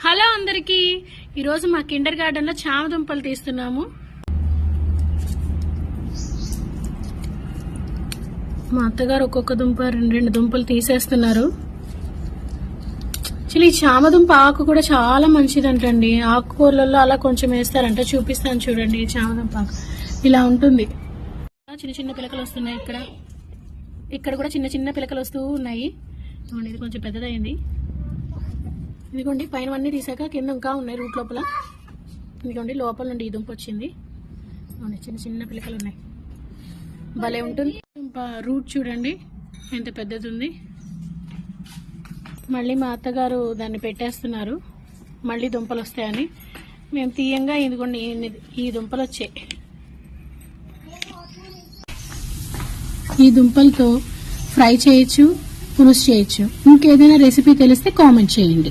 Hello అందరికి, ఈరోజు మా కిండర్ గార్డెన్ లో చామ దుంపలు తీస్తున్నాము. మా అత్తగారు ఒక్కొక్క దుంప రెండు దుంపలు తీసేస్తున్నారు. ఈ చామ దుంప ఆకు కూడా చాలా మంచిదంటండి. ఆకుకూరలలో అలా కొంచెం వేస్తారంట, చూపిస్తాను చూడండి. ఈ చామ దుంప ఆకు ఇలా ఉంటుంది. చిన్న చిన్న పిలకలు వస్తున్నాయి. ఇక్కడ కూడా చిన్న చిన్న పిలకలు వస్తూ ఉన్నాయి. ఇది కొంచెం పెద్దదైంది. ఇదిగోండి పైన అన్నీ తీసాక కింద ఇంకా ఉన్నాయి రూట్ లోపల. ఇదిగోండి లోపల నుండి ఈ దుంప వచ్చింది. చిన్న చిన్న పిలకలు ఉన్నాయి, భలే ఉంటుంది. రూట్ చూడండి ఎంత పెద్దది ఉంది. మళ్ళీ మా అత్తగారు దాన్ని పెట్టేస్తున్నారు, మళ్ళీ దుంపలు వస్తాయని. మేము తీయంగా ఇదిగోండి ఈ దుంపలు వచ్చాయి. ఈ దుంపలతో ఫ్రై చేయొచ్చు, పులుసు చేయొచ్చు. ఇంకేదైనా రెసిపీ తెలిస్తే కామెంట్ చేయండి.